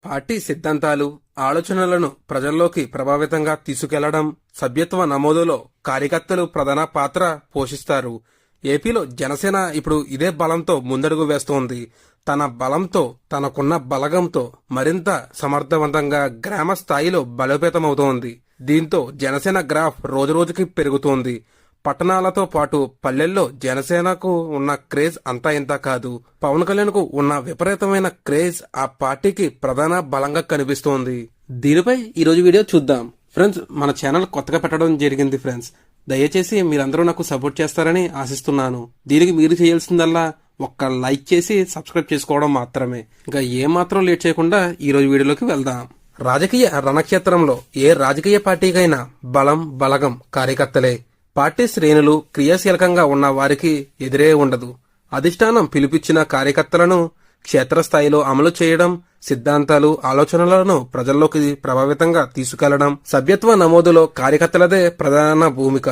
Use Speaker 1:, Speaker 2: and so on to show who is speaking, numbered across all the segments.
Speaker 1: Party సిద్ధాంతాలు, ఆలోచనలను ప్రజల్లోకి ప్రభావితంగా తీసుకెళ్లడం, సభ్యత్వ నమోదులో కార్యకర్తలు ప్రధాన పాత్ర పోషిస్తారు. ఏపీలో జనసేన ఇప్పుడు ఇదే బలంతో ముందడుగు వేస్తోంది. తన బలంతో, తనకున్న బలగంతో మరింత సమర్థవంతంగా గ్రామ స్థాయిలో బలోపేతమవుతోంది. దీంతో జనసేన గ్రాఫ్ రోజురోజుకి పెరుగుతోంది. పట్టణాలతో పాటు పల్లెల్లో జనసేనకు ఉన్న క్రేజ్ అంతా ఇంతా కాదు. పవన్ కళ్యాణ్ కు ఉన్న విపరీతమైన క్రేజ్ ఆ పార్టీకి ప్రధాన బలంగా కనిపిస్తోంది. దీనిపై ఈరోజు వీడియో చూద్దాం. ఫ్రెండ్స్, మన ఛానల్ కొత్తగా పెట్టడం జరిగింది. ఫ్రెండ్స్, దయచేసి మీరందరూ నాకు సపోర్ట్ చేస్తారని ఆశిస్తున్నాను. దీనికి మీరు చేయాల్సిందల్లా ఒక్క లైక్ చేసి సబ్స్క్రైబ్ చేసుకోవడం మాత్రమే. ఇంకా ఏమాత్రం లేట్ చేయకుండా ఈరోజు వీడియోలోకి వెళ్దాం. రాజకీయ రణక్షేత్రంలో ఏ రాజకీయ పార్టీకైనా బలం, బలగం కార్యకర్తలే. పార్టీ శ్రేణులు క్రియాశీలకంగా ఉన్న వారికి ఎదురే ఉండదు. అధిష్టానం పిలిపించిన కార్యకర్తలను క్షేత్రస్థాయిలో అమలు చేయడం, సిద్ధాంతాలు, ఆలోచనలను ప్రజల్లోకి ప్రభావితంగా తీసుకెళ్లడం, సభ్యత్వ నమోదులో కార్యకర్తలదే ప్రధాన భూమిక.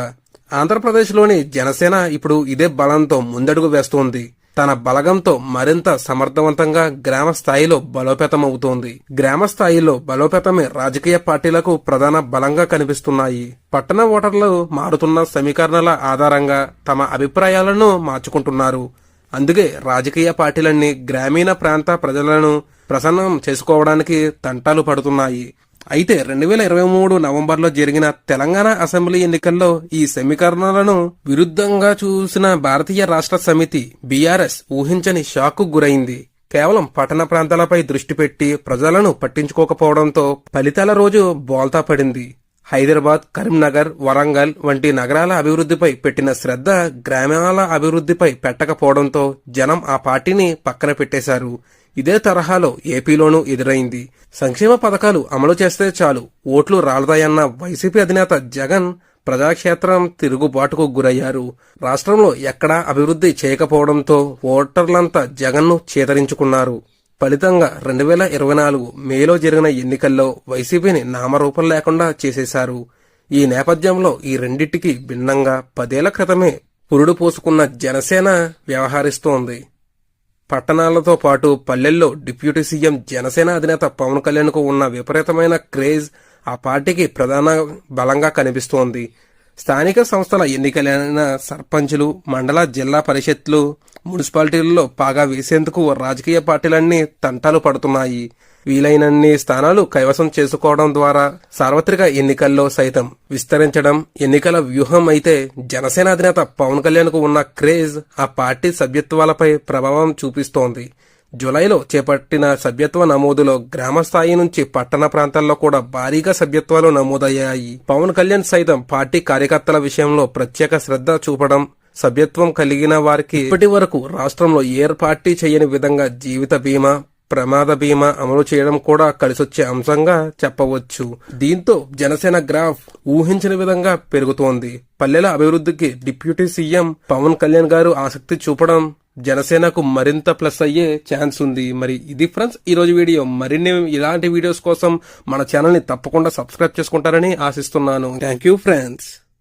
Speaker 1: ఆంధ్రప్రదేశ్లోని జనసేన ఇప్పుడు ఇదే బలంతో ముందడుగు వేస్తోంది. తన బలగంతో మరింత సమర్థవంతంగా గ్రామ స్థాయిలో బలోపేతమవుతోంది. గ్రామ స్థాయిలో బలోపేతమే రాజకీయ పార్టీలకు ప్రధాన బలంగా కనిపిస్తున్నాయి. పట్టణ ఓటర్లు మారుతున్న సమీకరణల ఆధారంగా తమ అభిప్రాయాలను మార్చుకుంటున్నారు. అందుకే రాజకీయ పార్టీలన్నీ గ్రామీణ ప్రాంత ప్రజలను ప్రసన్నం చేసుకోవడానికి తంటాలు పడుతున్నాయి. అయితే 2023 నవంబర్లో జరిగిన తెలంగాణ అసెంబ్లీ ఎన్నికల్లో ఈ సమీకరణలను విరుద్ధంగా చూసిన భారతీయ రాష్ట్ర సమితి బీఆర్ఎస్ ఊహించని షాక్కు గురైంది. కేవలం పట్టణ ప్రాంతాలపై దృష్టి పెట్టి ప్రజలను పట్టించుకోకపోవడంతో ఫలితాల రోజు బోల్తా పడింది. హైదరాబాద్, కరీంనగర్, వరంగల్ వంటి నగరాల అభివృద్ధిపై పెట్టిన శ్రద్ధ గ్రామాల అభివృద్ధిపై పెట్టకపోవడంతో జనం ఆ పార్టీని పక్కన పెట్టేశారు. ఇదే తరహాలో ఏపీలోనూ ఎదురైంది. సంక్షేమ పథకాలు అమలు చేస్తే చాలు ఓట్లు రాలతాయన్న వైసీపీ అధినేత జగన్ ప్రజాక్షేత్రం తిరుగుబాటుకు గురయ్యారు. రాష్ట్రంలో ఎక్కడా అభివృద్ధి చేయకపోవడంతో ఓటర్లంతా జగన్ను చేతరించుకున్నారు. ఫలితంగా 2024 మేలో జరిగిన ఎన్నికల్లో వైసీపీని నామరూపం లేకుండా చేసేశారు. ఈ నేపథ్యంలో ఈ రెండింటికి భిన్నంగా 10 ఏళ్ల క్రితమే పురుడు పోసుకున్న జనసేన వ్యవహరిస్తోంది. పట్టణాలతో పాటు పల్లెల్లో డిప్యూటీ సీఎం జనసేన అధినేత పవన్ కళ్యాణ్ కు ఉన్న విపరీతమైన క్రేజ్ ఆ పార్టీకి ప్రధాన బలంగా కనిపిస్తోంది. స్థానిక సంస్థల ఎన్నికలైన సర్పంచులు, మండల, జిల్లా పరిషత్లు, మున్సిపాలిటీల్లో పాగా వేసేందుకు రాజకీయ పార్టీలన్నీ తంటాలు పడుతున్నాయి. వీలైనన్ని స్థానాలు కైవసం చేసుకోవడం ద్వారా సార్వత్రిక ఎన్నికల్లో సైతం విస్తరించడం ఎన్నికల వ్యూహం. అయితే జనసేన అధినేత పవన్ కళ్యాణ్ కు ఉన్న క్రేజ్ ఆ పార్టీ సభ్యత్వాలపై ప్రభావం చూపిస్తోంది. జులైలో చేపట్టిన సభ్యత్వ నమోదులో గ్రామ స్థాయి నుంచి పట్టణ ప్రాంతాల్లో కూడా భారీగా సభ్యత్వాలు నమోదయ్యాయి. పవన్ కళ్యాణ్ సైతం పార్టీ కార్యకర్తల విషయంలో ప్రత్యేక శ్రద్ధ చూపడం, సభ్యత్వం కలిగిన వారికి ఇప్పటి వరకు రాష్ట్రంలో ఏ పార్టీ చేయని విధంగా జీవిత బీమా, ప్రమాద బీమా అమలు చేయడం కూడా కలిసొచ్చే అంశంగా చెప్పవచ్చు. దీంతో జనసేన గ్రాఫ్ ఊహించిన విధంగా పెరుగుతోంది. పల్లెల అభివృద్ధికి డిప్యూటీ సీఎం పవన్ కళ్యాణ్ గారు ఆసక్తి చూపడం జనసేనకు మరింత ప్లస్ అయ్యే ఛాన్స్ ఉంది. మరి ఇది ఫ్రెండ్స్ ఈరోజు వీడియో. మరిన్ని ఇలాంటి వీడియోస్ కోసం మన ఛానల్ ని తప్పకుండా సబ్స్క్రైబ్ చేసుకుంటారని ఆశిస్తున్నాను. Thank you friends.